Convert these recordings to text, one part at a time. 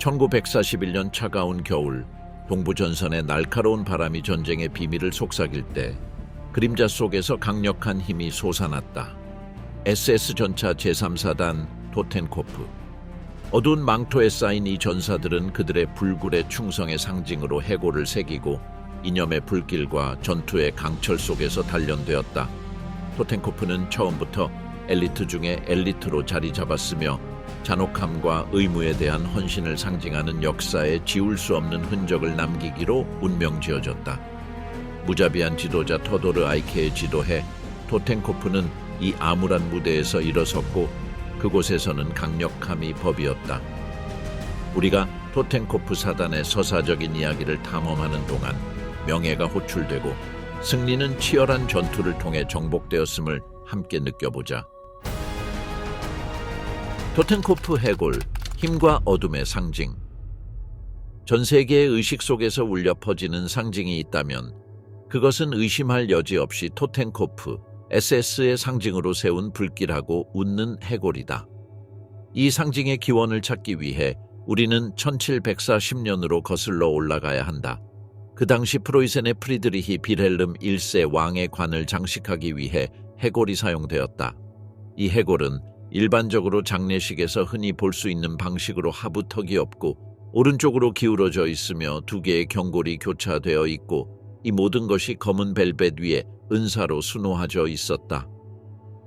1941년 차가운 겨울, 동부전선의 날카로운 바람이 전쟁의 비밀을 속삭일 때 그림자 속에서 강력한 힘이 솟아났다. SS 전차 제3사단 토텐코프. 어두운 망토에 쌓인 이 전사들은 그들의 불굴의 충성의 상징으로 해골을 새기고 이념의 불길과 전투의 강철 속에서 단련되었다. 토텐코프는 처음부터 엘리트 중에 엘리트로 자리 잡았으며 잔혹함과 의무에 대한 헌신을 상징하는 역사에 지울 수 없는 흔적을 남기기로 운명지어졌다. 무자비한 지도자 터도르 아이케의 지도해 토텐코프는 이 암울한 무대에서 일어섰고 그곳에서는 강력함이 법이었다. 우리가 토텐코프 사단의 서사적인 이야기를 탐험하는 동안 명예가 호출되고 승리는 치열한 전투를 통해 정복되었음을 함께 느껴보자. 토텐코프 해골, 힘과 어둠의 상징. 전 세계의 의식 속에서 울려 퍼지는 상징이 있다면 그것은 의심할 여지 없이 토텐코프, SS의 상징으로 세운 불길하고 웃는 해골이다. 이 상징의 기원을 찾기 위해 우리는 1740년으로 거슬러 올라가야 한다. 그 당시 프로이센의 프리드리히 빌헬름 1세 왕의 관을 장식하기 위해 해골이 사용되었다. 이 해골은 일반적으로 장례식에서 흔히 볼 수 있는 방식으로 하부턱이 없고 오른쪽으로 기울어져 있으며 두 개의 경골이 교차되어 있고 이 모든 것이 검은 벨벳 위에 은사로 수놓아져 있었다.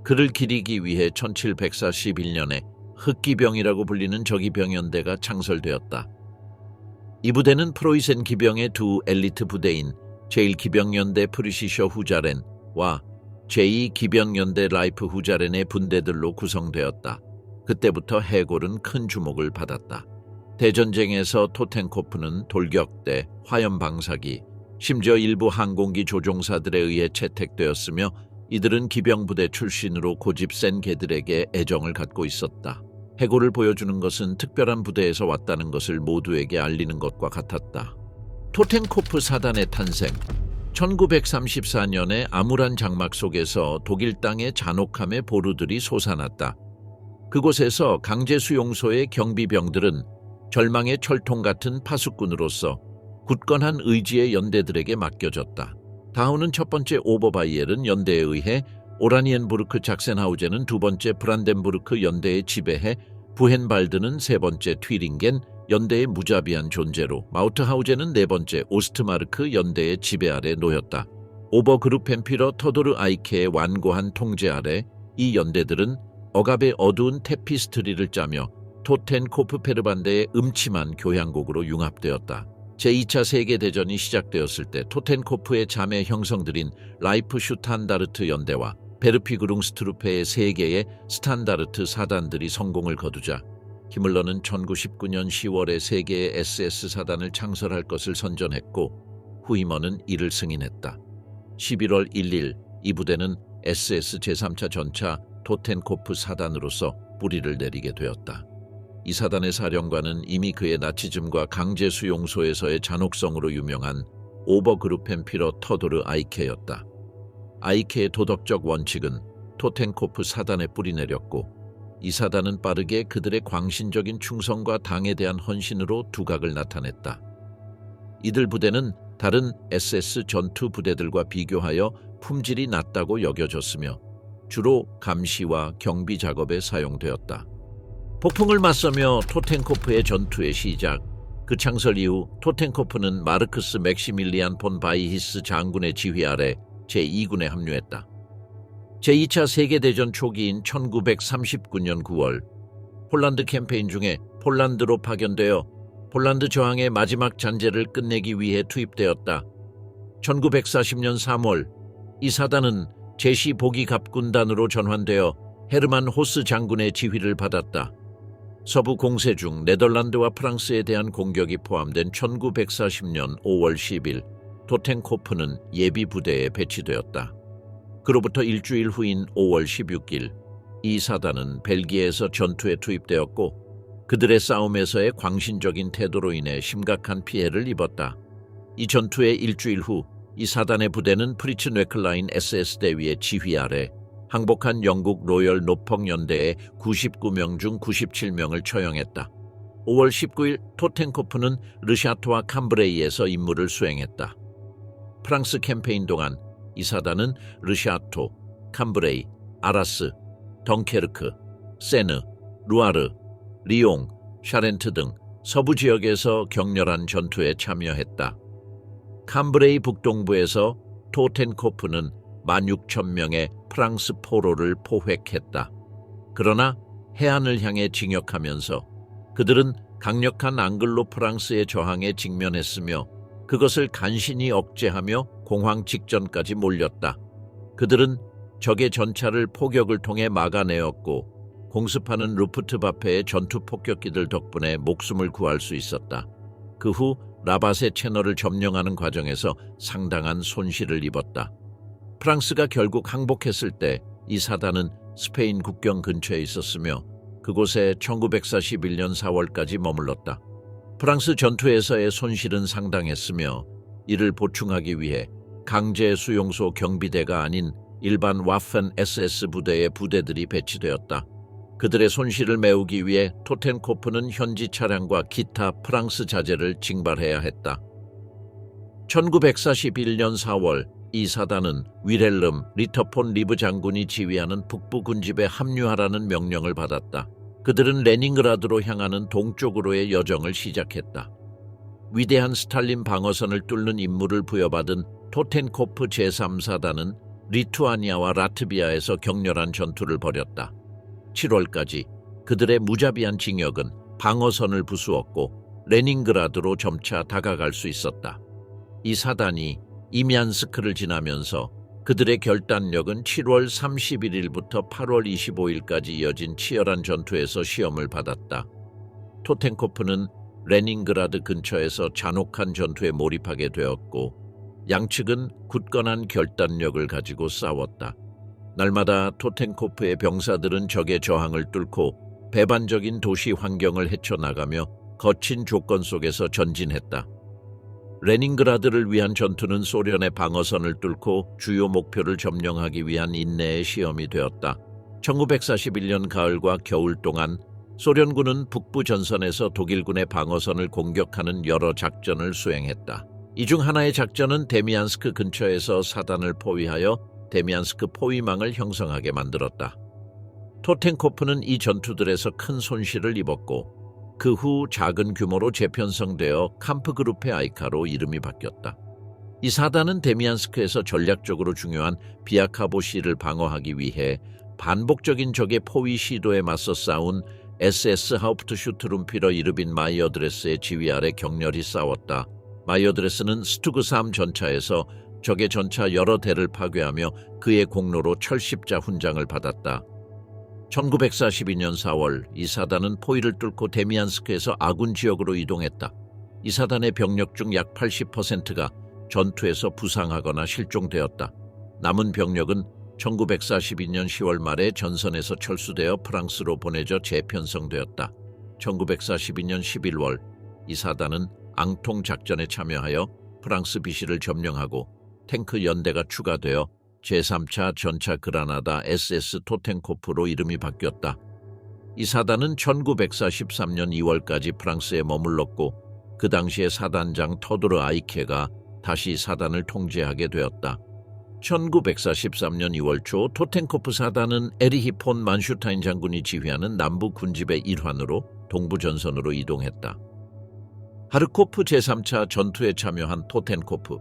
그를 기리기 위해 1741년에 흑기병이라고 불리는 저기병연대가 창설되었다. 이 부대는 프로이센 기병의 두 엘리트 부대인 제1기병연대 프리시셔 후자렌과 제2기병연대 라이프 후자렌의 분대들로 구성되었다. 그때부터 해골은 큰 주목을 받았다. 대전쟁에서 토텐코프는 돌격대, 화염방사기, 심지어 일부 항공기 조종사들에 의해 채택되었으며 이들은 기병부대 출신으로 고집 센 개들에게 애정을 갖고 있었다. 해골을 보여주는 것은 특별한 부대에서 왔다는 것을 모두에게 알리는 것과 같았다. 토텐코프 사단의 탄생. 1934년에 암울한 장막 속에서 독일 땅의 잔혹함의 보루들이 솟아났다. 그곳에서 강제수용소의 경비병들은 절망의 철통 같은 파수꾼으로서 굳건한 의지의 연대들에게 맡겨졌다. 다우는 첫 번째 오버바이엘은 연대에 의해, 오라니엔부르크 작센하우젠은 두 번째 브란덴부르크 연대에 지배해, 부헨발드는 세 번째 튀링겐 연대의 무자비한 존재로, 마우트하우젠은 네 번째 오스트마르크 연대의 지배 아래 놓였다. 오버그룹펜피러 터도르 아이케의 완고한 통제 아래 이 연대들은 억압의 어두운 테피스트리를 짜며 토텐코프 페르반대의 음침한 교향곡으로 융합되었다. 제2차 세계대전이 시작되었을 때 토텐코프의 자매 형성들인 라이프 슈탄다르트 연대와 베르피그룽스트루페의 세 개의 스탄다르트 사단들이 성공을 거두자 히물러는 1919년 10월에 세 개의 SS 사단을 창설할 것을 선전했고 후이머는 이를 승인했다. 11월 1일 이 부대는 SS 제3차 전차 토텐코프 사단으로서 뿌리를 내리게 되었다. 이 사단의 사령관은 이미 그의 나치즘과 강제수용소에서의 잔혹성으로 유명한 오버그룹펜피러 터도르 아이케였다. 아이케의 도덕적 원칙은 토텐코프 사단에 뿌리내렸고 이 사단은 빠르게 그들의 광신적인 충성과 당에 대한 헌신으로 두각을 나타냈다. 이들 부대는 다른 SS 전투 부대들과 비교하여 품질이 낮다고 여겨졌으며 주로 감시와 경비 작업에 사용되었다. 폭풍을 맞서며 토텐코프의 전투의 시작. 그 창설 이후 토텐코프는 마르크스 맥시밀리안 폰 바이히스 장군의 지휘 아래 제2군에 합류했다. 제2차 세계대전 초기인 1939년 9월 폴란드 캠페인 중에 폴란드로 파견되어 폴란드 저항의 마지막 잔재를 끝내기 위해 투입되었다. 1940년 3월 이 사단은 제시 보기갑 군단으로 전환되어 헤르만 호스 장군의 지휘를 받았다. 서부 공세 중 네덜란드와 프랑스에 대한 공격이 포함된 1940년 5월 10일 토텐코프는 예비 부대에 배치되었다. 그로부터 일주일 후인 5월 16일 이 사단은 벨기에에서 전투에 투입되었고 그들의 싸움에서의 광신적인 태도로 인해 심각한 피해를 입었다. 이 전투의 일주일 후 이 사단의 부대는 프리츠 뇌클라인 SS 대위의 지휘 아래 항복한 영국 로열 노펑 연대의 99명 중 97명을 처형했다. 5월 19일 토텐코프는 르샤트와 캄브레이에서 임무를 수행했다. 프랑스 캠페인 동안 이 사단은 르샤토, 캄브레이, 아라스, 덩케르크, 세느, 루아르, 리옹, 샤렌트 등 서부 지역에서 격렬한 전투에 참여했다. 캄브레이 북동부에서 토텐코프는 16,000명의 프랑스 포로를 포획했다. 그러나 해안을 향해 진격하면서 그들은 강력한 앙글로 프랑스의 저항에 직면했으며 그것을 간신히 억제하며 공황 직전까지 몰렸다. 그들은 적의 전차를 포격을 통해 막아내었고 공습하는 루프트바페의 전투 폭격기들 덕분에 목숨을 구할 수 있었다. 그 후 라바세 채널을 점령하는 과정에서 상당한 손실을 입었다. 프랑스가 결국 항복했을 때 이 사단은 스페인 국경 근처에 있었으며 그곳에 1941년 4월까지 머물렀다. 프랑스 전투에서의 손실은 상당했으며 이를 보충하기 위해 강제 수용소 경비대가 아닌 일반 와펜 SS 부대의 부대들이 배치되었다. 그들의 손실을 메우기 위해 토텐코프는 현지 차량과 기타 프랑스 자재를 징발해야 했다. 1941년 4월 이 사단은 위렐름 리터폰 리브 장군이 지휘하는 북부 군집에 합류하라는 명령을 받았다. 그들은 레닌그라드로 향하는 동쪽으로의 여정을 시작했다. 위대한 스탈린 방어선을 뚫는 임무를 부여받은 토텐코프 제3사단은 리투아니아와 라트비아에서 격렬한 전투를 벌였다. 7월까지 그들의 무자비한 징역은 방어선을 부수었고 레닌그라드로 점차 다가갈 수 있었다. 이 사단이 이미안스크를 지나면서 그들의 결단력은 7월 31일부터 8월 25일까지 이어진 치열한 전투에서 시험을 받았다. 토텐코프는 레닌그라드 근처에서 잔혹한 전투에 몰입하게 되었고 양측은 굳건한 결단력을 가지고 싸웠다. 날마다 토텐코프의 병사들은 적의 저항을 뚫고 배반적인 도시 환경을 헤쳐나가며 거친 조건 속에서 전진했다. 레닌그라드를 위한 전투는 소련의 방어선을 뚫고 주요 목표를 점령하기 위한 인내의 시험이 되었다. 1941년 가을과 겨울 동안 소련군은 북부 전선에서 독일군의 방어선을 공격하는 여러 작전을 수행했다. 이 중 하나의 작전은 데미안스크 근처에서 사단을 포위하여 데미안스크 포위망을 형성하게 만들었다. 토텐코프는 이 전투들에서 큰 손실을 입었고 그 후 작은 규모로 재편성되어 캄프그룹페 아이카로 이름이 바뀌었다. 이 사단은 데미안스크에서 전략적으로 중요한 비아카보시를 방어하기 위해 반복적인 적의 포위 시도에 맞서 싸운 SS 하우프트슈트룸피러 이르빈 마이어드레스의 지휘 아래 격렬히 싸웠다. 마이어드레스는 스투그3 전차에서 적의 전차 여러 대를 파괴하며 그의 공로로 철십자 훈장을 받았다. 1942년 4월 이 사단은 포위를 뚫고 데미안스크에서 아군 지역으로 이동했다. 이 사단의 병력 중 약 80%가 전투에서 부상하거나 실종되었다. 남은 병력은 1942년 10월 말에 전선에서 철수되어 프랑스로 보내져 재편성되었다. 1942년 11월 이 사단은 앙통 작전에 참여하여 프랑스 비시를 점령하고 탱크 연대가 추가되어 제3차 전차 그라나다 SS 토텐코프로 이름이 바뀌었다. 이 사단은 1943년 2월까지 프랑스에 머물렀고 그 당시의 사단장 터두르 아이케가 다시 사단을 통제하게 되었다. 1943년 2월 초 토텐코프 사단은 에리히 폰 만슈타인 장군이 지휘하는 남부 군집의 일환으로 동부 전선으로 이동했다. 하르코프 제3차 전투에 참여한 토텐코프,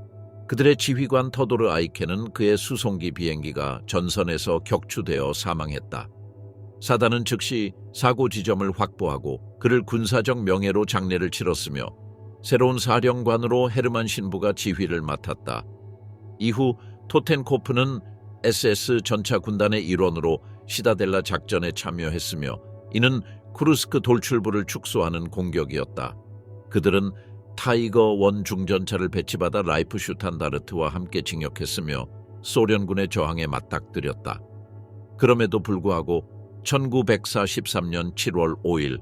그들의 지휘관 터도르 아이케는 그의 수송기 비행기가 전선에서 격추되어 사망했다. 사단은 즉시 사고 지점을 확보하고 그를 군사적 명예로 장례를 치렀으며 새로운 사령관으로 헤르만 신부가 지휘를 맡았다. 이후 토텐코프는 SS 전차 군단의 일원으로 시다델라 작전에 참여했으며 이는 쿠르스크 돌출부를 축소하는 공격이었다. 그들은 타이거 원 중전차를 배치받아 라이프슈탄다르트와 함께 진격했으며 소련군의 저항에 맞닥뜨렸다. 그럼에도 불구하고 1943년 7월 5일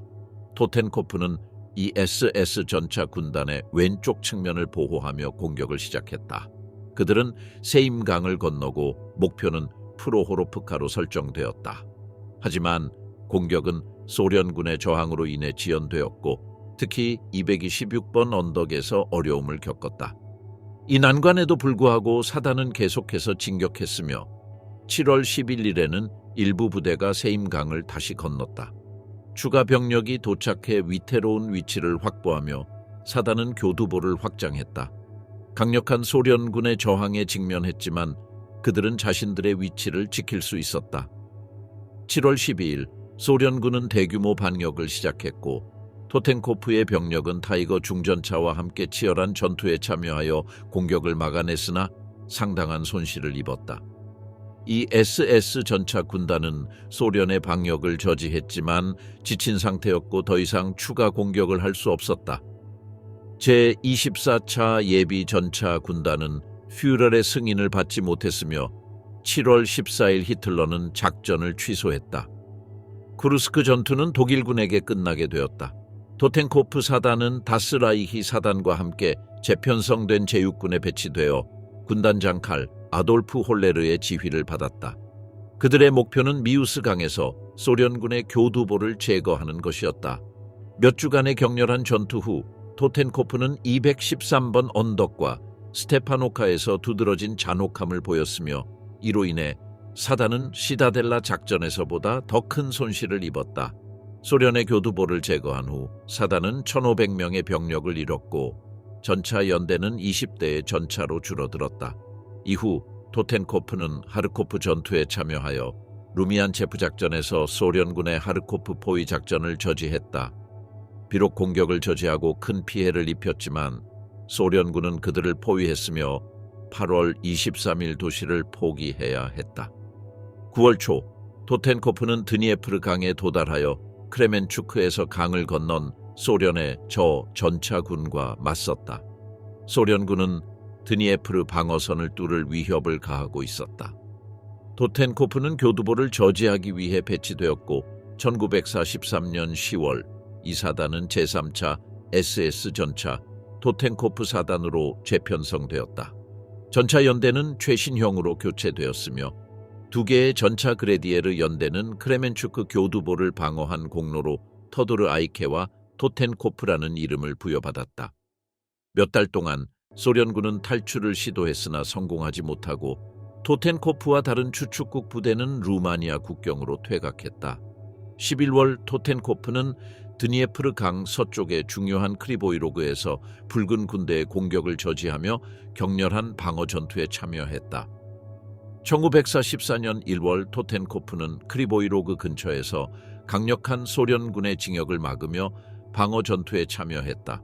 토텐코프는 이 SS 전차 군단의 왼쪽 측면을 보호하며 공격을 시작했다. 그들은 세임강을 건너고 목표는 프로호로프카로 설정되었다. 하지만 공격은 소련군의 저항으로 인해 지연되었고 특히 226번 언덕에서 어려움을 겪었다. 이 난관에도 불구하고 사단은 계속해서 진격했으며 7월 11일에는 일부 부대가 세임강을 다시 건넜다. 추가 병력이 도착해 위태로운 위치를 확보하며 사단은 교두보를 확장했다. 강력한 소련군의 저항에 직면했지만 그들은 자신들의 위치를 지킬 수 있었다. 7월 12일 소련군은 대규모 반격을 시작했고 토텐코프의 병력은 타이거 중전차와 함께 치열한 전투에 참여하여 공격을 막아냈으나 상당한 손실을 입었다. 이 SS 전차 군단은 소련의 방역을 저지했지만 지친 상태였고 더 이상 추가 공격을 할 수 없었다. 제24차 예비 전차 군단은 퓨럴의 승인을 받지 못했으며 7월 14일 히틀러는 작전을 취소했다. 쿠르스크 전투는 독일군에게 끝나게 되었다. 토텐코프 사단은 다스라이히 사단과 함께 재편성된 제6군에 배치되어 군단장 칼 아돌프 홀레르의 지휘를 받았다. 그들의 목표는 미우스 강에서 소련군의 교두보를 제거하는 것이었다. 몇 주간의 격렬한 전투 후 토텐코프는 213번 언덕과 스테파노카에서 두드러진 잔혹함을 보였으며 이로 인해 사단은 시다델라 작전에서보다 더 큰 손실을 입었다. 소련의 교두보를 제거한 후 사단은 1,500명의 병력을 잃었고 전차 연대는 20대의 전차로 줄어들었다. 이후 토텐코프는 하르코프 전투에 참여하여 루미안체프 작전에서 소련군의 하르코프 포위 작전을 저지했다. 비록 공격을 저지하고 큰 피해를 입혔지만 소련군은 그들을 포위했으며 8월 23일 도시를 포기해야 했다. 9월 초 토텐코프는 드니에프르 강에 도달하여 크레멘추크에서 강을 건넌 소련의 전차군과 맞섰다. 소련군은 드니에프르 방어선을 뚫을 위협을 가하고 있었다. 토텐코프는 교두보를 저지하기 위해 배치되었고 1943년 10월 이 사단은 제3차 SS 전차 토텐코프 사단으로 재편성되었다. 전차 연대는 최신형으로 교체되었으며 두 개의 전차 그레디에르 연대는 크레멘추크 교두보를 방어한 공로로 터도르 아이케와 토텐코프라는 이름을 부여받았다. 몇 달 동안 소련군은 탈출을 시도했으나 성공하지 못하고 토텐코프와 다른 추축국 부대는 루마니아 국경으로 퇴각했다. 11월 토텐코프는 드니에프르 강 서쪽의 중요한 크리보이로그에서 붉은 군대의 공격을 저지하며 격렬한 방어 전투에 참여했다. 1944년 1월 토텐코프는 크리보이로그 근처에서 강력한 소련군의 진격을 막으며 방어 전투에 참여했다.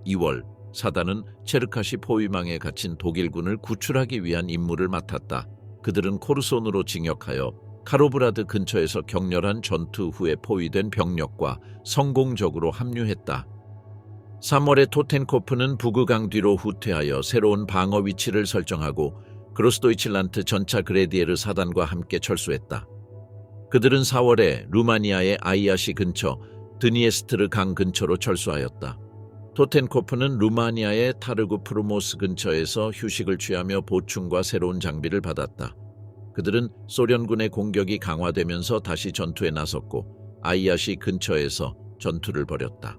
2월 사단은 체르카시 포위망에 갇힌 독일군을 구출하기 위한 임무를 맡았다. 그들은 코르손으로 진격하여 카로브라드 근처에서 격렬한 전투 후에 포위된 병력과 성공적으로 합류했다. 3월에 토텐코프는 부그강 뒤로 후퇴하여 새로운 방어 위치를 설정하고 그로스도이칠란트 전차 그레디에르 사단과 함께 철수했다. 그들은 4월에 루마니아의 아이아시 근처 드니에스트르 강 근처로 철수하였다. 토텐코프는 루마니아의 타르구 프루모스 근처에서 휴식을 취하며 보충과 새로운 장비를 받았다. 그들은 소련군의 공격이 강화되면서 다시 전투에 나섰고 아이아시 근처에서 전투를 벌였다.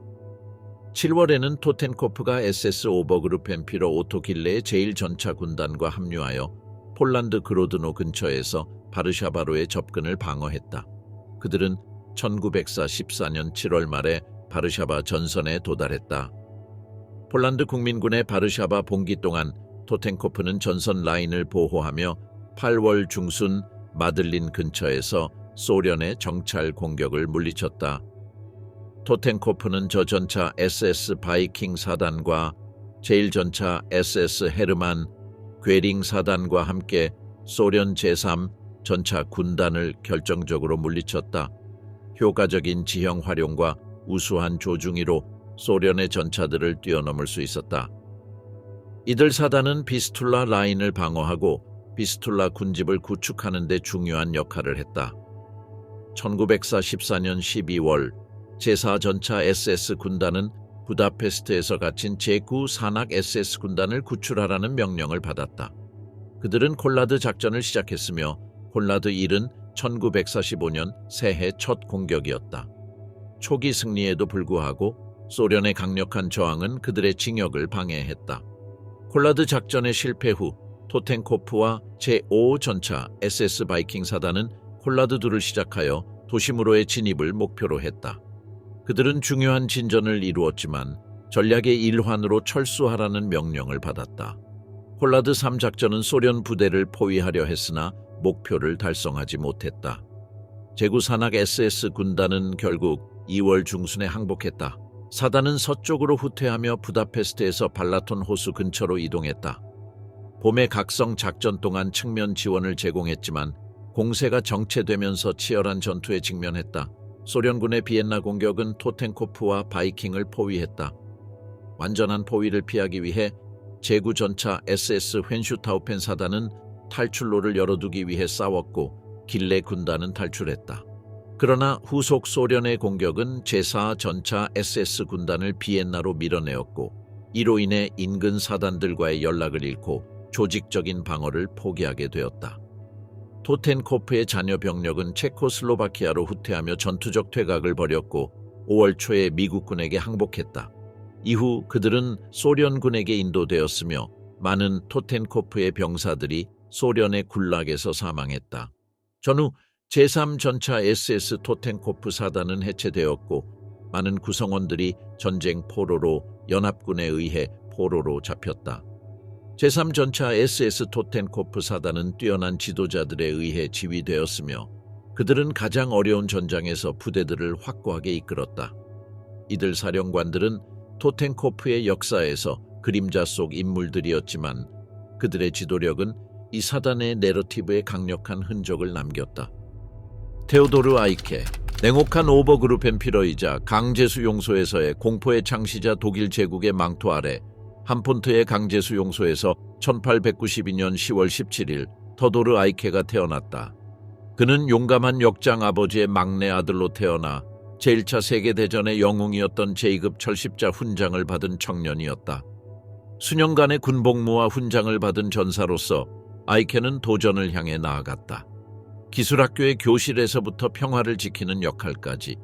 7월에는 토텐코프가 SS 오버그룹 햄피러 오토길레의 제1전차 군단과 합류하여 폴란드 그로드노 근처에서 바르샤바로의 접근을 방어했다. 그들은 1944년 7월 말에 바르샤바 전선에 도달했다. 폴란드 국민군의 바르샤바 봉기 동안 토텐코프는 전선 라인을 보호하며 8월 중순 마들린 근처에서 소련의 정찰 공격을 물리쳤다. 토텐코프는 저전차 SS 바이킹 사단과 제1전차 SS 헤르만 괴링 사단과 함께 소련 제3 전차 군단을 결정적으로 물리쳤다. 효과적인 지형 활용과 우수한 조중이로 소련의 전차들을 뛰어넘을 수 있었다. 이들 사단은 비스툴라 라인을 방어하고 비스툴라 군집을 구축하는 데 중요한 역할을 했다. 1944년 12월 제4전차 SS 군단은 부다페스트에서 갇힌 제9 산악 SS 군단을 구출하라는 명령을 받았다. 그들은 콜라드 작전을 시작했으며 콜라드 1은 1945년 새해 첫 공격이었다. 초기 승리에도 불구하고 소련의 강력한 저항은 그들의 징역을 방해했다. 콜라드 작전의 실패 후 토텐코프와 제5 전차 SS 바이킹 사단은 콜라드두를 시작하여 도심으로의 진입을 목표로 했다. 그들은 중요한 진전을 이루었지만 전략의 일환으로 철수하라는 명령을 받았다. 콜라드 3 작전은 소련 부대를 포위하려 했으나 목표를 달성하지 못했다. 제구 산악 SS 군단은 결국 2월 중순에 항복했다. 사단은 서쪽으로 후퇴하며 부다페스트에서 발라톤 호수 근처로 이동했다. 봄의 각성 작전 동안 측면 지원을 제공했지만 공세가 정체되면서 치열한 전투에 직면했다. 소련군의 비엔나 공격은 토텐코프와 바이킹을 포위했다. 완전한 포위를 피하기 위해 제구 전차 SS 헨슈타우펜 사단은 탈출로를 열어두기 위해 싸웠고 길레 군단은 탈출했다. 그러나 후속 소련의 공격은 제4 전차 SS 군단을 비엔나로 밀어내었고 이로 인해 인근 사단들과의 연락을 잃고 조직적인 방어를 포기하게 되었다. 토텐코프의 잔여 병력은 체코슬로바키아로 후퇴하며 전투적 퇴각을 벌였고 5월 초에 미국군에게 항복했다. 이후 그들은 소련군에게 인도되었으며 많은 토텐코프의 병사들이 소련의 굴락에서 사망했다. 전후 제3 전차 SS 토텐코프 사단은 해체되었고 많은 구성원들이 전쟁 포로로 연합군에 의해 포로로 잡혔다. 제3 전차 SS 토텐코프 사단은 뛰어난 지도자들에 의해 지휘되었으며 그들은 가장 어려운 전장에서 부대들을 확고하게 이끌었다. 이들 사령관들은 토텐코프의 역사에서 그림자 속 인물들이었지만 그들의 지도력은 이 사단의 내러티브에 강력한 흔적을 남겼다. 테오도르 아이케, 냉혹한 오버그루펜피러이자 강제수용소에서의 공포의 창시자 독일 제국의 망토 아래 한폰트의 강제수용소에서 1892년 10월 17일 테오도르 아이케가 태어났다. 그는 용감한 역장 아버지의 막내 아들로 태어나 제1차 세계대전의 영웅이었던 제2급 철십자 훈장을 받은 청년이었다. 수년간의 군복무와 훈장을 받은 전사로서 아이케는 도전을 향해 나아갔다. 기술학교의 교실에서부터 평화를 지키는 역할까지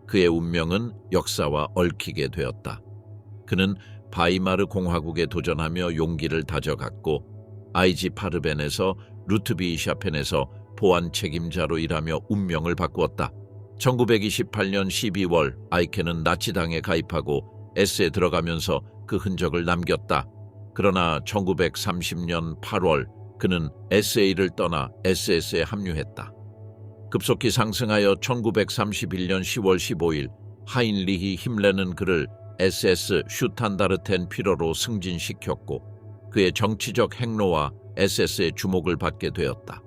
그의 운명은 역사와 얽히게 되었다. 그는 바이마르 공화국에 도전하며 용기를 다져갔고 아이지 파르벤에서 루트비샤펜에서 보안 책임자로 일하며 운명을 바꾸었다. 1928년 12월 아이케는 나치당에 가입하고 S에 들어가면서 그 흔적을 남겼다. 그러나 1930년 8월 그는 SA를 떠나 SS에 합류했다. 급속히 상승하여 1931년 10월 15일 하인리히 힘레는 그를 SS 슈탄다르텐 피러로 승진시켰고 그의 정치적 행로와 SS의 주목을 받게 되었다.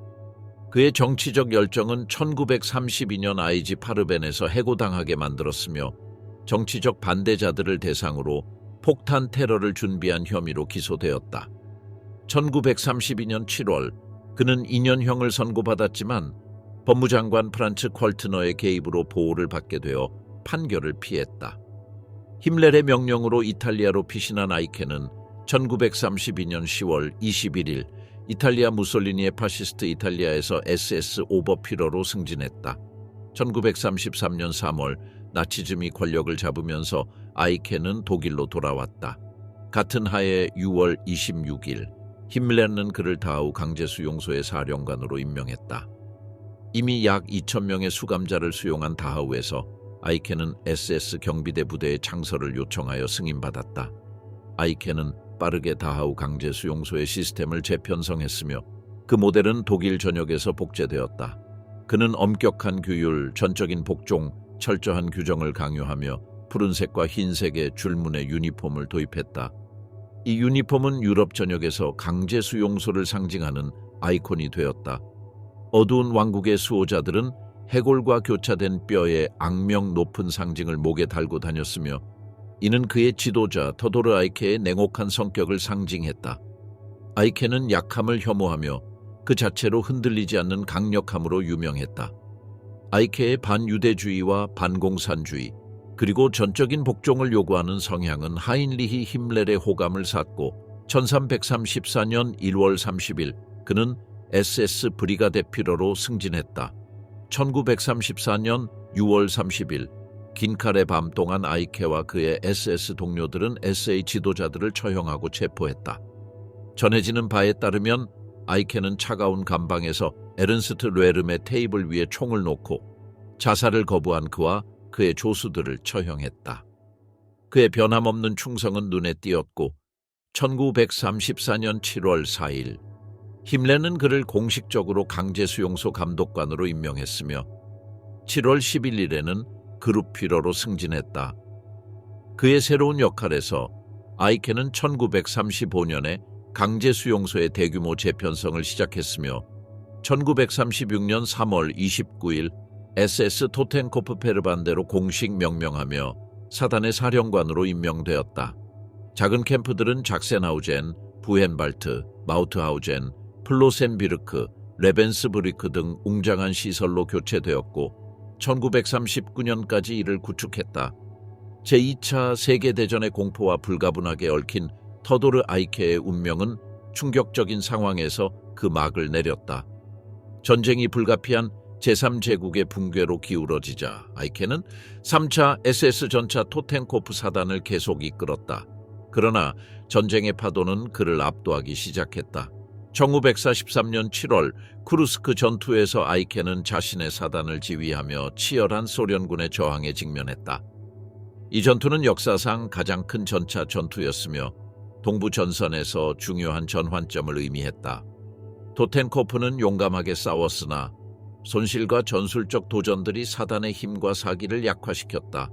그의 정치적 열정은 1932년 아이지 파르벤에서 해고당하게 만들었으며 정치적 반대자들을 대상으로 폭탄 테러를 준비한 혐의로 기소되었다. 1932년 7월 그는 2년형을 선고받았지만 법무장관 프란츠 퀄트너의 개입으로 보호를 받게 되어 판결을 피했다. 힘렐의 명령으로 이탈리아로 피신한 아이케는 1932년 10월 21일 이탈리아 무솔리니의 파시스트 이탈리아에서 SS 오버피러로 승진했다. 1933년 3월 나치즘이 권력을 잡으면서 아이케는 독일로 돌아왔다. 같은 해의 6월 26일 힘렐은 그를 다하우 강제수용소의 사령관으로 임명했다. 이미 약 2,000명의 수감자를 수용한 다하우에서 아이케는 SS 경비대 부대의 창설을 요청하여 승인받았다. 아이케는 빠르게 다하우 강제수용소의 시스템을 재편성했으며 그 모델은 독일 전역에서 복제되었다. 그는 엄격한 규율, 전적인 복종, 철저한 규정을 강요하며 푸른색과 흰색의 줄무늬 유니폼을 도입했다. 이 유니폼은 유럽 전역에서 강제수용소를 상징하는 아이콘이 되었다. 어두운 왕국의 수호자들은 해골과 교차된 뼈에 악명 높은 상징을 목에 달고 다녔으며 이는 그의 지도자 테오도르 아이케의 냉혹한 성격을 상징했다. 아이케는 약함을 혐오하며 그 자체로 흔들리지 않는 강력함으로 유명했다. 아이케의 반유대주의와 반공산주의 그리고 전적인 복종을 요구하는 성향은 하인리히 힘렐의 호감을 샀고 1334년 1월 30일 그는 SS 브리가데 피러로 승진했다. 1934년 6월 30일 긴 칼의 밤 동안 아이케와 그의 SS 동료들은 SA 지도자들을 처형하고 체포했다. 전해지는 바에 따르면 아이케는 차가운 감방에서 에른스트 뢰름의 테이블 위에 총을 놓고 자살을 거부한 그와 그의 조수들을 처형했다. 그의 변함없는 충성은 눈에 띄었고 1934년 7월 4일 힘레는 그를 공식적으로 강제수용소 감독관으로 임명했으며 7월 11일에는 그룹 führer로 승진했다. 그의 새로운 역할에서 아이케는 1935년에 강제수용소의 대규모 재편성을 시작했으며 1936년 3월 29일 SS 토텐코프페르반대로 공식 명명하며 사단의 사령관으로 임명되었다. 작은 캠프들은 작센하우젠, 부헨발트, 마우트하우젠, 플로센비르크, 레벤스브리크 등 웅장한 시설로 교체되었고 1939년까지 이를 구축했다. 제2차 세계대전의 공포와 불가분하게 얽힌 터도르 아이케의 운명은 충격적인 상황에서 그 막을 내렸다. 전쟁이 불가피한 제3제국의 붕괴로 기울어지자 아이케는 3차 SS 전차 토텐코프 사단을 계속 이끌었다. 그러나 전쟁의 파도는 그를 압도하기 시작했다. 1943년 7월 쿠르스크 전투에서 아이케는 자신의 사단을 지휘하며 치열한 소련군의 저항에 직면했다. 이 전투는 역사상 가장 큰 전차 전투였으며 동부 전선에서 중요한 전환점을 의미했다. 토텐코프는 용감하게 싸웠으나 손실과 전술적 도전들이 사단의 힘과 사기를 약화시켰다.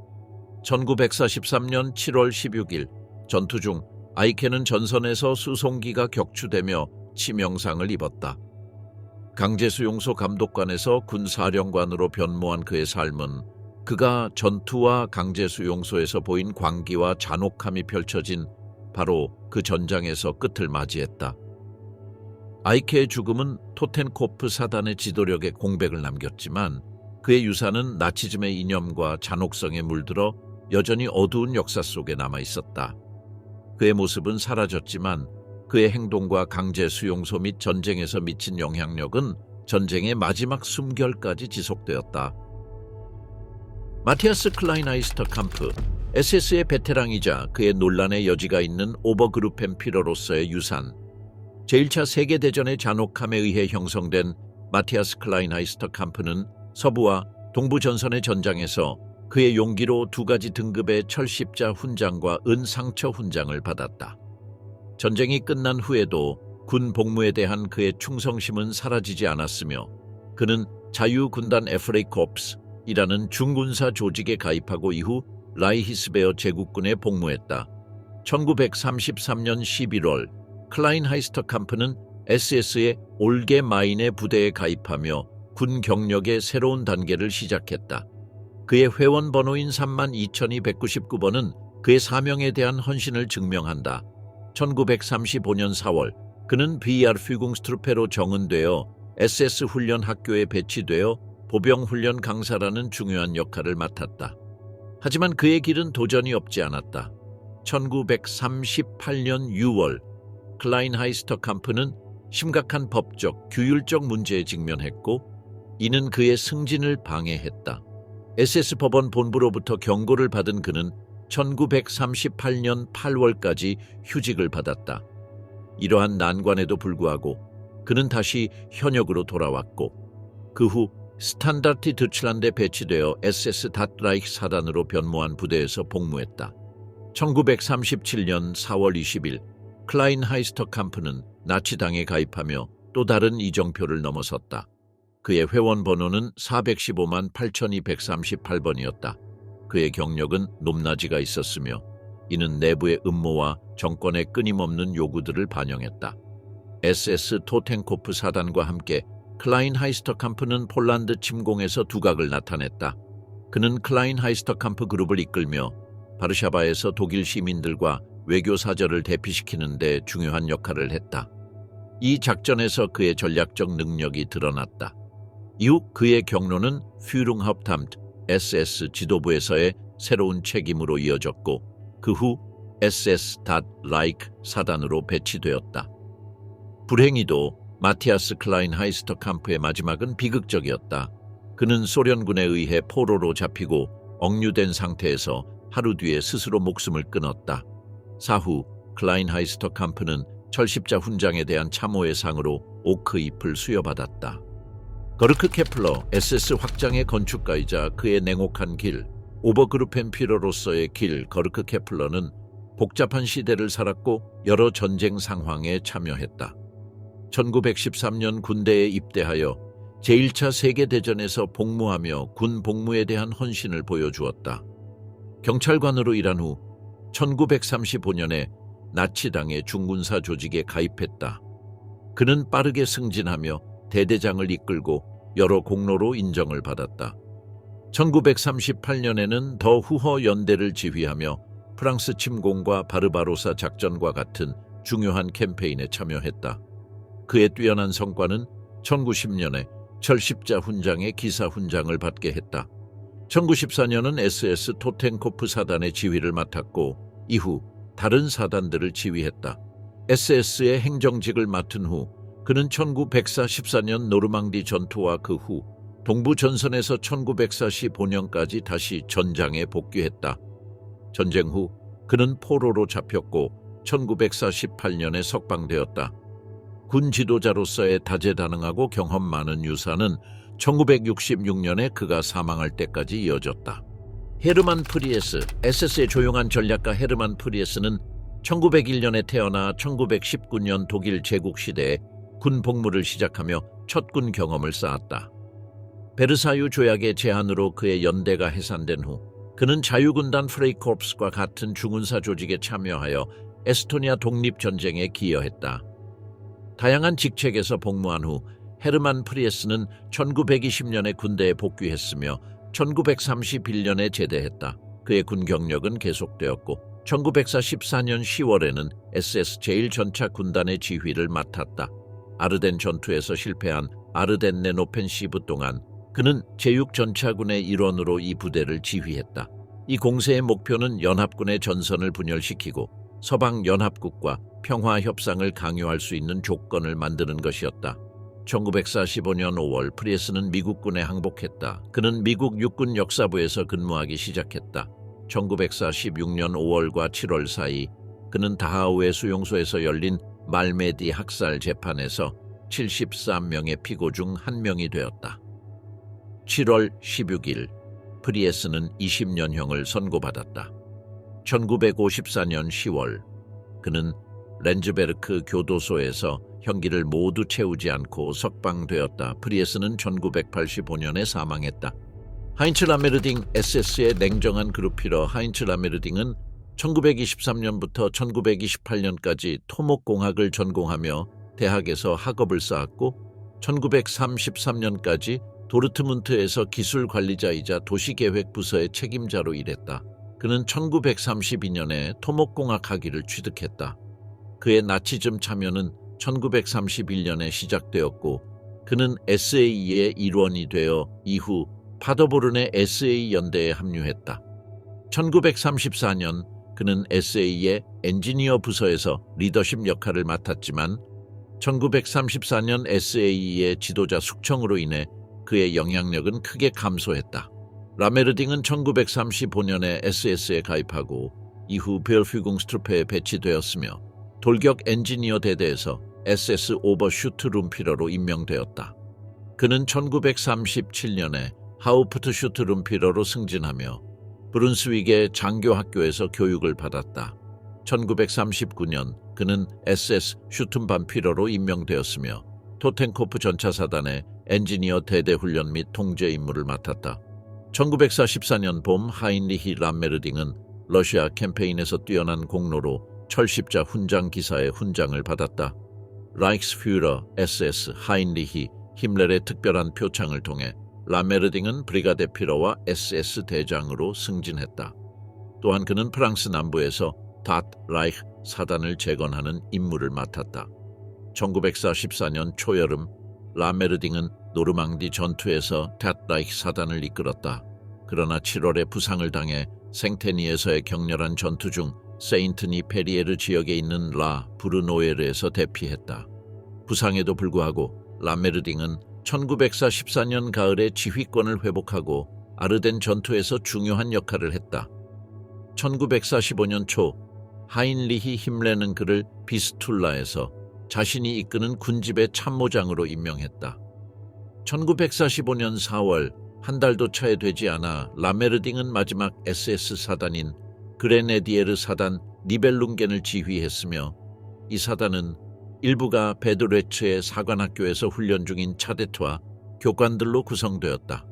1943년 7월 16일 전투 중 아이케는 전선에서 수송기가 격추되며 치명상을 입었다. 강제수용소 감독관에서 군사령관으로 변모한 그의 삶은 그가 전투와 강제수용소에서 보인 광기와 잔혹함이 펼쳐진 바로 그 전장에서 끝을 맞이했다. 아이케의 죽음은 토텐코프 사단의 지도력에 공백을 남겼지만 그의 유산은 나치즘의 이념과 잔혹성에 물들어 여전히 어두운 역사 속에 남아있었다. 그의 모습은 사라졌지만 그의 행동과 강제수용소 및 전쟁에서 미친 영향력은 전쟁의 마지막 숨결까지 지속되었다. 마티아스 클라인하이스터 캄프, SS의 베테랑이자 그의 논란의 여지가 있는 오버그루펜피러로서의 유산. 제1차 세계대전의 잔혹함에 의해 형성된 마티아스 클라인하이스터 캄프는 서부와 동부 전선의 전장에서 그의 용기로 2가지 등급의 철십자 훈장과 은상처 훈장을 받았다. 전쟁이 끝난 후에도 군 복무에 대한 그의 충성심은 사라지지 않았으며 그는 자유군단 에프레이콥스이라는 중군사 조직에 가입하고 이후 라이히스베어 제국군에 복무했다. 1933년 11월 클라인하이스터 캄프는 SS의 올게 마인의 부대에 가입하며 군 경력의 새로운 단계를 시작했다. 그의 회원 번호인 32,299번은 그의 사명에 대한 헌신을 증명한다. 1935년 4월 그는 BR-fügungstrupp로 정은되어 SS 훈련 학교에 배치되어 보병 훈련 강사라는 중요한 역할을 맡았다. 하지만 그의 길은 도전이 없지 않았다. 1938년 6월 클라인하이스터 캄프는 심각한 법적, 규율적 문제에 직면했고 이는 그의 승진을 방해했다. SS 법원 본부로부터 경고를 받은 그는 1938년 8월까지 휴직을 받았다. 이러한 난관에도 불구하고 그는 다시 현역으로 돌아왔고 그 후 스탄다르티 드츠란드에 배치되어 SS 닷라이히 사단으로 변모한 부대에서 복무했다. 1937년 4월 20일 클라인하이스터 캄프는 나치당에 가입하며 또 다른 이정표를 넘어섰다. 그의 회원 번호는 415만 8238번이었다. 그의 경력은 높낮이가 있었으며 이는 내부의 음모와 정권의 끊임없는 요구들을 반영했다. SS 토텐코프 사단과 함께 클라인하이스터 캄프는 폴란드 침공에서 두각을 나타냈다. 그는 클라인하이스터 캄프 그룹을 이끌며 바르샤바에서 독일 시민들과 외교 사절을 대피시키는 데 중요한 역할을 했다. 이 작전에서 그의 전략적 능력이 드러났다. 이후 그의 경로는 führunghauptamt SS 지도부에서의 새로운 책임으로 이어졌고 그 후 SS 닷라이히 사단으로 배치되었다. 불행히도 마티아스 클라인하이스터 캄프의 마지막은 비극적이었다. 그는 소련군에 의해 포로로 잡히고 억류된 상태에서 하루 뒤에 스스로 목숨을 끊었다. 사후 클라인하이스터 캄프는 철십자 훈장에 대한 참호의 상으로 오크 잎을 수여받았다. 거르크 케플러, SS 확장의 건축가이자 그의 냉혹한 길, 오버그루펜피러로서의 길, 거르크 케플러는 복잡한 시대를 살았고 여러 전쟁 상황에 참여했다. 1913년 군대에 입대하여 제1차 세계대전에서 복무하며 군 복무에 대한 헌신을 보여주었다. 경찰관으로 일한 후 1935년에 나치당의 중군사 조직에 가입했다. 그는 빠르게 승진하며 대대장을 이끌고 여러 공로로 인정을 받았다. 1938년에는 더 후허 연대를 지휘하며 프랑스 침공과 바르바로사 작전과 같은 중요한 캠페인에 참여했다. 그의 뛰어난 성과는 1910년에 철십자 훈장의 기사 훈장을 받게 했다. 1914년은 SS 토텐코프 사단의 지휘를 맡았고 이후 다른 사단들을 지휘했다. SS의 행정직을 맡은 후 그는 1944년 노르망디 전투와 그 후 동부 전선에서 1945년까지 다시 전장에 복귀했다. 전쟁 후 그는 포로로 잡혔고 1948년에 석방되었다. 군 지도자로서의 다재다능하고 경험 많은 유사는 1966년에 그가 사망할 때까지 이어졌다. 헤르만 프리에스, SS의 조용한 전략가 헤르만 프리에스는 1901년에 태어나 1919년 독일 제국 시대에 군 복무를 시작하며 첫 군 경험을 쌓았다. 베르사유 조약의 제안으로 그의 연대가 해산된 후 그는 자유군단 프레이코르프스과 같은 중군사 조직에 참여하여 에스토니아 독립전쟁에 기여했다. 다양한 직책에서 복무한 후 헤르만 프리에스는 1920년에 군대에 복귀했으며 1931년에 제대했다. 그의 군 경력은 계속되었고 1944년 10월에는 SS 제1전차 군단의 지휘를 맡았다. 아르덴 전투에서 실패한 아르덴 넨오펜시브 동안 그는 제6전차군의 일원으로 이 부대를 지휘했다. 이 공세의 목표는 연합군의 전선을 분열시키고 서방 연합국과 평화 협상을 강요할 수 있는 조건을 만드는 것이었다. 1945년 5월 프리에스는 미국군에 항복했다. 그는 미국 육군 역사부에서 근무하기 시작했다. 1946년 5월과 7월 사이 그는 다하우의 수용소에서 열린 말메디 학살 재판에서 73명의 피고 중 한 명이 되었다. 7월 16일 프리에스는 20년형을 선고받았다. 1954년 10월 그는 렌즈베르크 교도소에서 형기를 모두 채우지 않고 석방되었다. 프리에스는 1985년에 사망했다. 하인츠 라메르딩, SS의 냉정한 그룹피러 하인츠 라메르딩은 1923년부터 1928년까지 토목공학을 전공하며 대학에서 학업을 쌓았고 1933년까지 도르트문트에서 기술관리자이자 도시계획부서의 책임자로 일했다. 그는 1932년에 토목공학 학위를 취득했다. 그의 나치즘 참여는 1931년에 시작되었고 그는 SA의 일원이 되어 이후 파더보른의 SA 연대에 합류했다. 1934년 그는 SA의 엔지니어 부서에서 리더십 역할을 맡았지만 1934년 SA의 지도자 숙청으로 인해 그의 영향력은 크게 감소했다. 라메르딩은 1935년에 SS에 가입하고 이후 베르fügungs트루페에 배치되었으며 돌격 엔지니어 대대에서 SS 오버슈트 룸피러로 임명되었다. 그는 1937년에 하우프트슈트 룸피러로 승진하며 브룬스윅의 장교학교에서 교육을 받았다. 1939년 그는 SS 슈튼반피러로 임명되었으며 토텐코프 전차사단의 엔지니어 대대 훈련 및 통제 임무를 맡았다. 1944년 봄 하인리히 람메르딩은 러시아 캠페인에서 뛰어난 공로로 철십자 훈장 기사의 훈장을 받았다. 라이크스퓨러 SS 하인리히 힘렐의 특별한 표창을 통해 람메르딩은 브리가데 피러와 SS 대장으로 승진했다. 또한 그는 프랑스 남부에서 닷 라이흐 사단을 재건하는 임무를 맡았다. 1944년 초여름 람메르딩은 노르망디 전투에서 닷 라이흐 사단을 이끌었다. 그러나 7월에 부상을 당해 생테니에서의 격렬한 전투 중 세인트니 페리에르 지역에 있는 라 브르노에르에서 대피했다. 부상에도 불구하고 람메르딩은 1944년 가을에 지휘권을 회복하고 아르덴 전투에서 중요한 역할을 했다. 1945년 초 하인리히 힘레는 그를 비스툴라에서 자신이 이끄는 군집의 참모장으로 임명했다. 1945년 4월 한 달도 채 되지 않아 라메르딩은 마지막 SS 사단인 그레네디에르 사단 니벨룽겐을 지휘했으며 이 사단은 일부가 베드레츠의 사관학교에서 훈련 중인 차데트와 교관들로 구성되었다.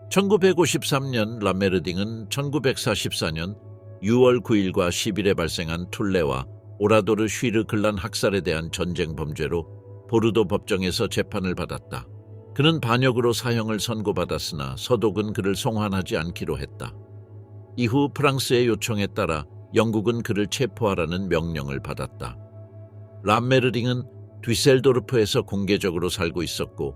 1953년 라메르딩은 1944년 6월 9일과 10일에 발생한 툴레와 오라도르 쉬르 글란 학살에 대한 전쟁 범죄로 보르도 법정에서 재판을 받았다. 그는 반역으로 사형을 선고받았으나 서독은 그를 송환하지 않기로 했다. 이후 프랑스의 요청에 따라 영국은 그를 체포하라는 명령을 받았다. 람메르딩은 뒤셀도르프에서 공개적으로 살고 있었고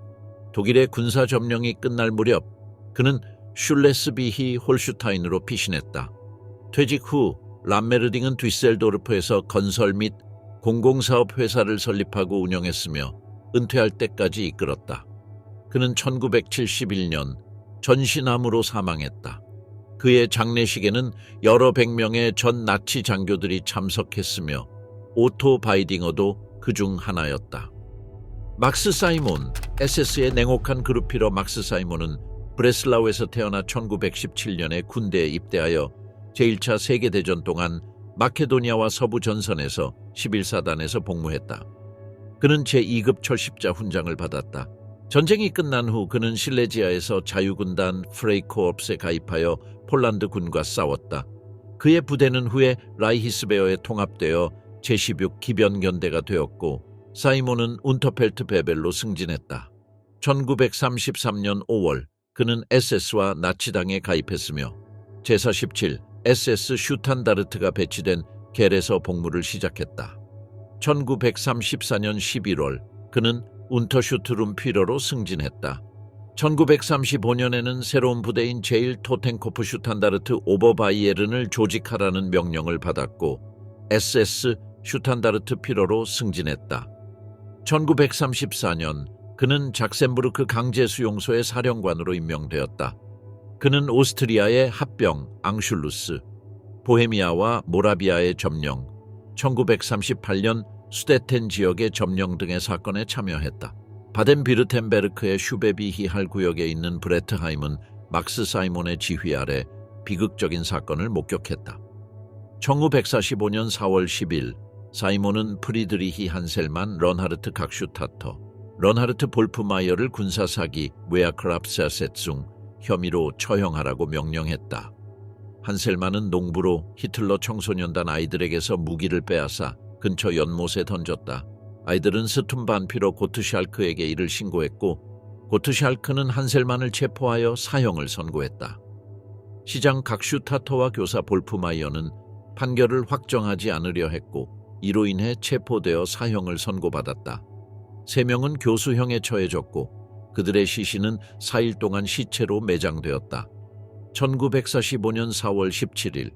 독일의 군사 점령이 끝날 무렵 그는 슐레스비히 홀슈타인으로 피신했다. 퇴직 후 람메르딩은 뒤셀도르프에서 건설 및 공공사업 회사를 설립하고 운영했으며 은퇴할 때까지 이끌었다. 그는 1971년 전신암으로 사망했다. 그의 장례식에는 여러 백 명의 전 나치 장교들이 참석했으며 오토 바이딩어도 그중 하나였다. 막스 사이몬, SS의 냉혹한 그룹피러 막스 사이몬은 브레슬라우에서 태어나 1917년에 군대에 입대하여 제1차 세계대전 동안 마케도니아와 서부 전선에서 11사단에서 복무했다. 그는 제2급 철십자 훈장을 받았다. 전쟁이 끝난 후 그는 실레지아에서 자유군단 프레이코업스에 가입하여 폴란드 군과 싸웠다. 그의 부대는 후에 라이히스베어에 통합되어 제16 기변견대가 되었고 사이몬은 운터펠트 베벨로 승진했다. 1933년 5월 그는 SS와 나치당에 가입했으며 제47 SS 슈탄다르트가 배치된 겔에서 복무를 시작했다. 1934년 11월 그는 운터슈트룸피러로 승진했다. 1935년에는 새로운 부대인 제1 토텐코프 슈탄다르트 오버바이에른을 조직하라는 명령을 받았고 SS 슈탄다르트 피러로 승진했다. 1934년 그는 작센부르크 강제수용소의 사령관으로 임명되었다. 그는 오스트리아의 합병, 앙슐루스, 보헤미아와 모라비아의 점령, 1938년 수데텐 지역의 점령 등의 사건에 참여했다. 바덴비르텐베르크의 슈베비히할 구역에 있는 브레트하임은 막스 사이몬의 지휘 아래 비극적인 사건을 목격했다. 1945년 4월 10일 사이몬은 프리드리히 한셀만 런하르트 각슈타터, 런하르트 볼프마이어를 군사사기 웨아크랍사세숑 혐의로 처형하라고 명령했다. 한셀만은 농부로 히틀러 청소년단 아이들에게서 무기를 빼앗아 근처 연못에 던졌다. 아이들은 스툰반피러 고트샬크에게 이를 신고했고 고트샬크는 한셀만을 체포하여 사형을 선고했다. 시장 각슈타터와 교사 볼프마이어는 판결을 확정하지 않으려 했고 이로 인해 체포되어 사형을 선고받았다. 3명은 교수형에 처해졌고 그들의 시신은 4일 동안 시체로 매장되었다. 1945년 4월 17일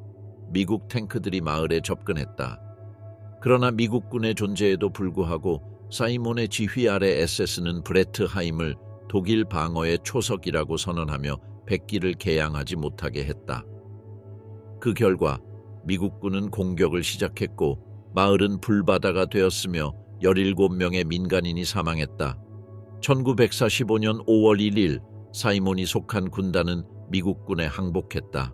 미국 탱크들이 마을에 접근했다. 그러나 미국군의 존재에도 불구하고 사이몬의 지휘 아래 SS는 브레트하임을 독일 방어의 초석이라고 선언하며 백기를 개양하지 못하게 했다. 그 결과 미국군은 공격을 시작했고 마을은 불바다가 되었으며 17명의 민간인이 사망했다. 1945년 5월 1일 사이몬이 속한 군단은 미국군에 항복했다.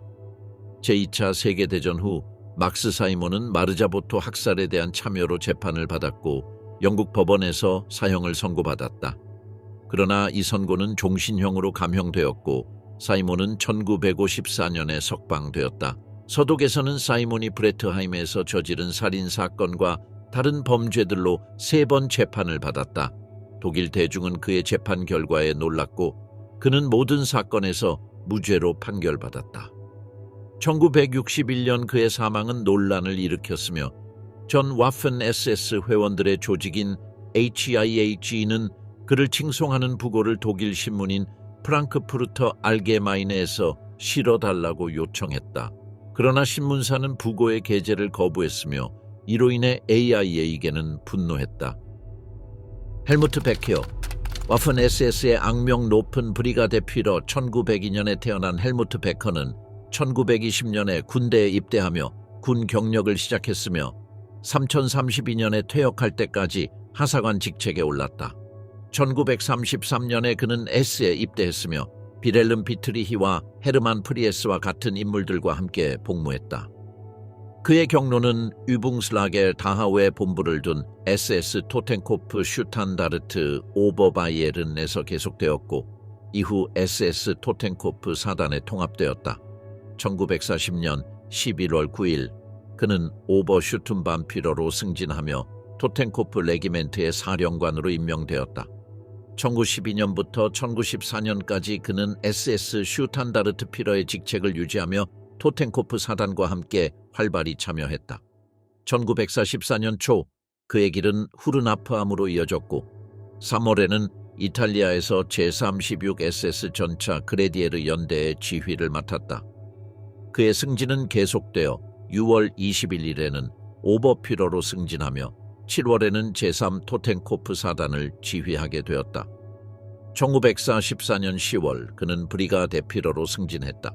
제2차 세계대전 후 막스 사이몬은 마르자보토 학살에 대한 참여로 재판을 받았고 영국 법원에서 사형을 선고받았다. 그러나 이 선고는 종신형으로 감형되었고 사이몬은 1954년에 석방되었다. 서독에서는 사이몬이 브레트하임에서 저지른 살인사건과 다른 범죄들로 3번 재판을 받았다. 독일 대중은 그의 재판 결과에 놀랐고 그는 모든 사건에서 무죄로 판결받았다. 1961년 그의 사망은 논란을 일으켰으며 전 와ffen SS 회원들의 조직인 HIAG는 그를 칭송하는 부고를 독일 신문인 프랑크푸르터 알게마이네에서 실어달라고 요청했다. 그러나 신문사는 부고의 게재를 거부했으며 이로 인해 AIA에게는 분노했다. 헬무트 베케어, 와픈 SS의 악명 높은 브리가데 퓨러 1902년에 태어난 헬무트 베커는 1920년에 군대에 입대하며 군 경력을 시작했으며 3032년에 퇴역할 때까지 하사관 직책에 올랐다. 1933년에 그는 S에 입대했으며 비렐름 비트리히와 헤르만 프리에스와 같은 인물들과 함께 복무했다. 그의 경로는 유붕슬라겔 다하우에 본부를 둔 SS 토텐코프 슈탄다르트 오버바이에른에서 계속되었고 이후 SS 토텐코프 사단에 통합되었다. 1940년 11월 9일 그는 오버슈툰밤피러로 승진하며 토텐코프 레기멘트의 사령관으로 임명되었다. 1912년부터 1914년까지 그는 SS 슈탄다르트 피러의 직책을 유지하며 토텐코프 사단과 함께 활발히 참여했다. 1944년 초 그의 길은 후르나프함으로 이어졌고 3월에는 이탈리아에서 제36 SS 전차 그레디에르 연대의 지휘를 맡았다. 그의 승진은 계속되어 6월 21일에는 오버피러로 승진하며 7월에는 제3 토텐코프 사단을 지휘하게 되었다. 1944년 10월 그는 브리가데 피러로 승진했다.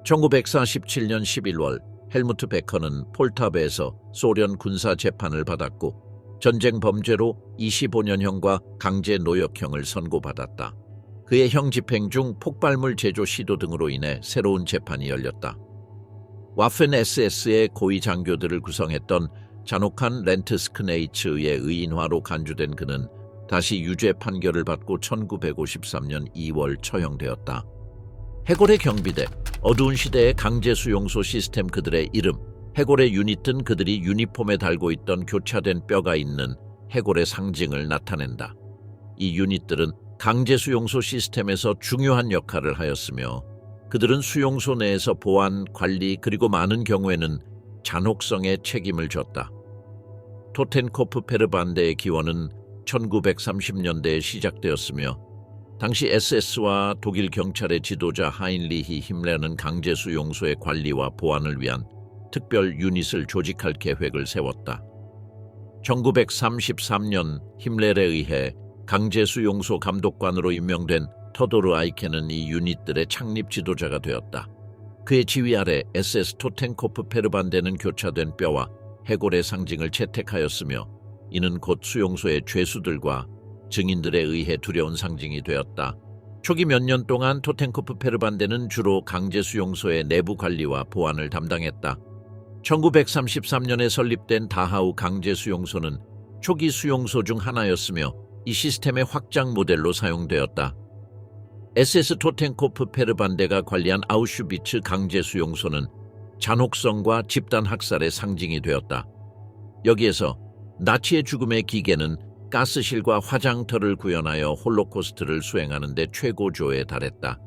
1947년 11월 헬무트 베커는 폴타베에서 소련 군사 재판을 받았고 전쟁 범죄로 25년형과 강제 노역형을 선고받았다. 그의 형 집행 중 폭발물 제조 시도 등으로 인해 새로운 재판이 열렸다. 와펜 SS의 고위 장교들을 구성했던 잔혹한 렌트스크네이츠의 의인화로 간주된 그는 다시 유죄 판결을 받고 1953년 2월 처형되었다. 해골의 경비대, 어두운 시대의 강제 수용소 시스템 그들의 이름, 해골의 유닛은 그들이 유니폼에 달고 있던 교차된 뼈가 있는 해골의 상징을 나타낸다. 이 유닛들은 강제 수용소 시스템에서 중요한 역할을 하였으며 그들은 수용소 내에서 보안, 관리 그리고 많은 경우에는 잔혹성에 책임을 졌다. 토텐코프 페르반데의 기원은 1930년대에 시작되었으며 당시 SS와 독일 경찰의 지도자 하인리히 힘레는 강제 수용소의 관리와 보안을 위한 특별 유닛을 조직할 계획을 세웠다. 1933년 힘렐에 의해 강제 수용소 감독관으로 임명된 터도르 아이케는 이 유닛들의 창립 지도자가 되었다. 그의 지휘 아래 SS 토텐코프 페르반데는 교차된 뼈와 해골의 상징을 채택하였으며 이는 곧 수용소의 죄수들과 증인들에 의해 두려운 상징이 되었다. 초기 몇 년 동안 토텐코프 페르반데는 주로 강제 수용소의 내부 관리와 보안을 담당했다. 1933년에 설립된 다하우 강제 수용소는 초기 수용소 중 하나였으며 이 시스템의 확장 모델로 사용되었다. SS 토텐코프 페르반데가 관리한 아우슈비츠 강제 수용소는 잔혹성과 집단 학살의 상징이 되었다. 여기에서 나치의 죽음의 기계는 가스실과 화장터를 구현하여 홀로코스트를 수행하는 데 최고조에 달했다.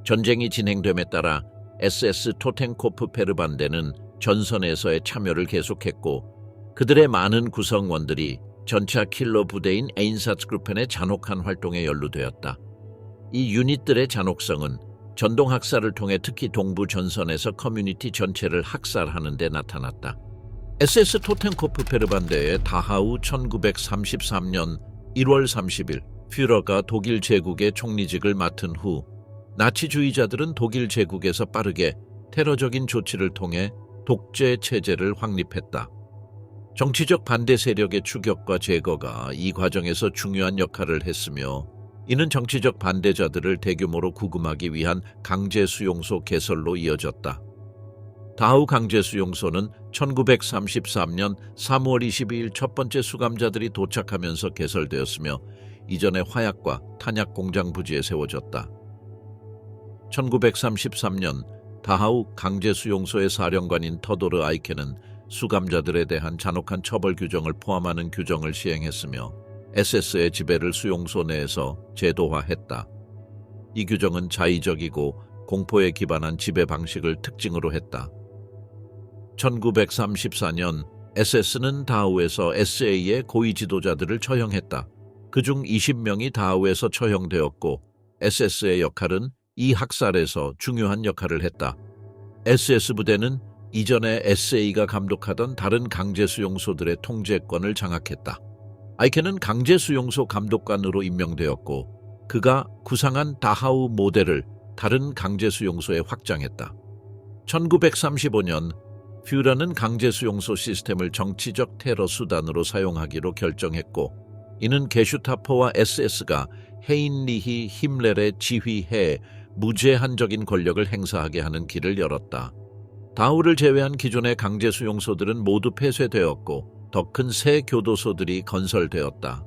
전쟁이 진행됨에 따라 SS 토텐코프 페르반데는 전선에서의 참여를 계속했고 그들의 많은 구성원들이 전차 킬러 부대인 에인사츠그루펜의 잔혹한 활동에 연루되었다. 이 유닛들의 잔혹성은 전동학살을 통해 특히 동부 전선에서 커뮤니티 전체를 학살하는 데 나타났다. SS 토텐코프 페르반데의 다하우 1933년 1월 30일 퓨러가 독일 제국의 총리직을 맡은 후 나치주의자들은 독일 제국에서 빠르게 테러적인 조치를 통해 독재 체제를 확립했다. 정치적 반대 세력의 추격과 제거가 이 과정에서 중요한 역할을 했으며 이는 정치적 반대자들을 대규모로 구금하기 위한 강제 수용소 개설로 이어졌다. 다하우 강제 수용소는 1933년 3월 22일 첫 번째 수감자들이 도착하면서 개설되었으며 이전에 화약과 탄약 공장 부지에 세워졌다. 1933년 다하우 강제 수용소의 사령관인 터도르 아이케는 수감자들에 대한 잔혹한 처벌 규정을 포함하는 규정을 시행했으며 SS의 지배를 수용소 내에서 제도화했다. 이 규정은 자의적이고 공포에 기반한 지배 방식을 특징으로 했다. 1934년 SS는 다하우에서 SA의 고위 지도자들을 처형했다. 그중 20명이 다하우에서 처형되었고 SS의 역할은 이 학살에서 중요한 역할을 했다. SS 부대는 이전에 SA가 감독하던 다른 강제 수용소들의 통제권을 장악했다. 아이켄은 강제 수용소 감독관으로 임명되었고 그가 구상한 다하우 모델을 다른 강제 수용소에 확장했다. 1935년 퓨러는 강제 수용소 시스템을 정치적 테러 수단으로 사용하기로 결정했고 이는 게슈타포와 SS가 헤인리히 힘렐의 지휘해에 무제한적인 권력을 행사하게 하는 길을 열었다. 다우를 제외한 기존의 강제 수용소들은 모두 폐쇄되었고 더 큰 새 교도소들이 건설되었다.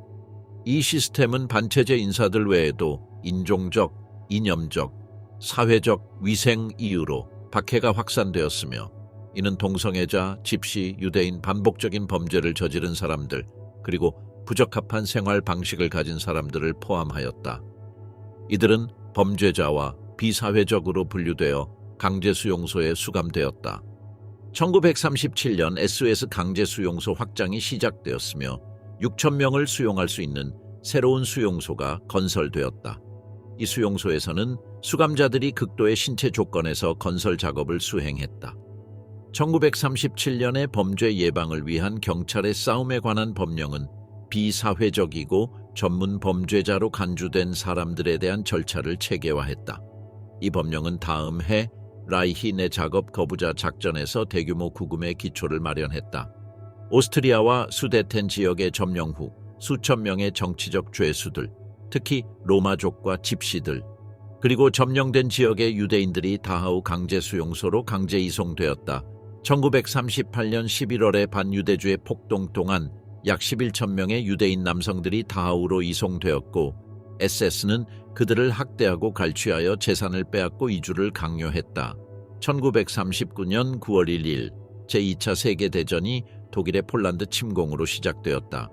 이 시스템은 반체제 인사들 외에도 인종적, 이념적, 사회적, 위생 이유로 박해가 확산되었으며 이는 동성애자, 집시, 유대인, 반복적인 범죄를 저지른 사람들 그리고 부적합한 생활 방식을 가진 사람들을 포함하였다. 이들은 범죄자와 비사회적으로 분류되어 강제 수용소에 수감되었다. 1937년 SOS 강제 수용소 확장이 시작되었으며 6,000명을 수용할 수 있는 새로운 수용소가 건설되었다. 이 수용소에서는 수감자들이 극도의 신체 조건에서 건설 작업을 수행했다. 1937년의 범죄 예방을 위한 경찰의 싸움에 관한 법령은 비사회적이고 전문 범죄자로 간주된 사람들에 대한 절차를 체계화했다. 이 법령은 다음 해 라이히 내 작업 거부자 작전에서 대규모 구금의 기초를 마련했다. 오스트리아와 수데텐 지역의 점령 후 수천 명의 정치적 죄수들, 특히 로마족과 집시들, 그리고 점령된 지역의 유대인들이 다하우 강제 수용소로 강제 이송되었다. 1938년 11월의 반유대주의 폭동 동안 약 11,000명의 유대인 남성들이 다하우로 이송되었고 SS는 그들을 학대하고 갈취하여 재산을 빼앗고 이주를 강요했다. 1939년 9월 1일 제2차 세계대전이 독일의 폴란드 침공으로 시작되었다.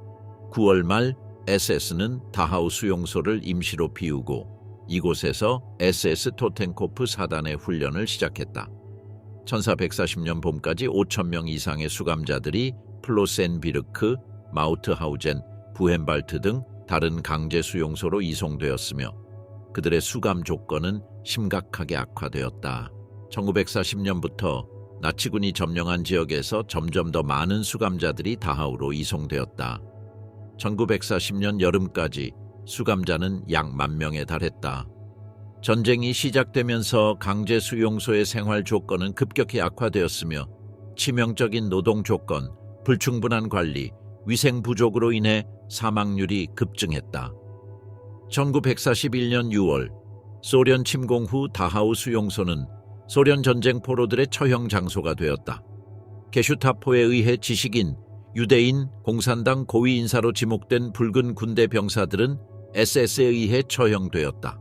9월 말 SS는 다하우 수용소를 임시로 비우고 이곳에서 SS 토텐코프 사단의 훈련을 시작했다. 1440년 봄까지 5,000명 이상의 수감자들이 플로센비르크, 마우트하우젠, 부헨발트 등 다른 강제 수용소로 이송되었으며 그들의 수감 조건은 심각하게 악화되었다. 1940년부터 나치군이 점령한 지역에서 점점 더 많은 수감자들이 다하우로 이송되었다. 1940년 여름까지 수감자는 약 10,000명에 달했다. 전쟁이 시작되면서 강제 수용소의 생활 조건은 급격히 악화되었으며 치명적인 노동 조건, 불충분한 관리, 위생 부족으로 인해 사망률이 급증했다. 1941년 6월 소련 침공 후 다하우 수용소는 소련 전쟁 포로들의 처형 장소가 되었다. 게슈타포에 의해 지식인, 유대인, 공산당 고위 인사로 지목된 붉은 군대 병사들은 SS에 의해 처형되었다.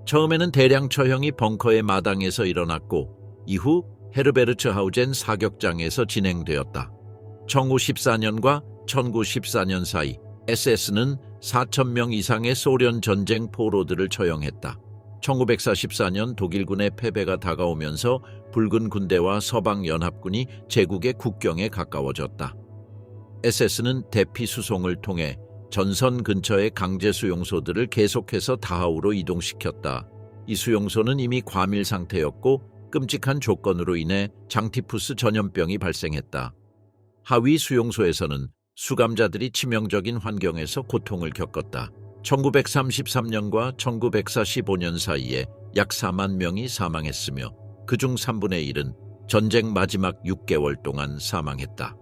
처음에는 대량 처형이 벙커의 마당에서 일어났고 이후 헤르베르츠하우젠 사격장에서 진행되었다. 1914년과 1914년 사이 SS는 4,000명 이상의 소련 전쟁 포로들을 처형했다. 1944년 독일군의 패배가 다가오면서 붉은 군대와 서방연합군이 제국의 국경에 가까워졌다. SS는 대피 수송을 통해 전선 근처의 강제 수용소들을 계속해서 다하우로 이동시켰다. 이 수용소는 이미 과밀 상태였고 끔찍한 조건으로 인해 장티푸스 전염병이 발생했다. 하위 수용소에서는 수감자들이 치명적인 환경에서 고통을 겪었다. 1933년과 1945년 사이에 약 4만 명이 사망했으며 그중 3분의 1은 전쟁 마지막 6개월 동안 사망했다.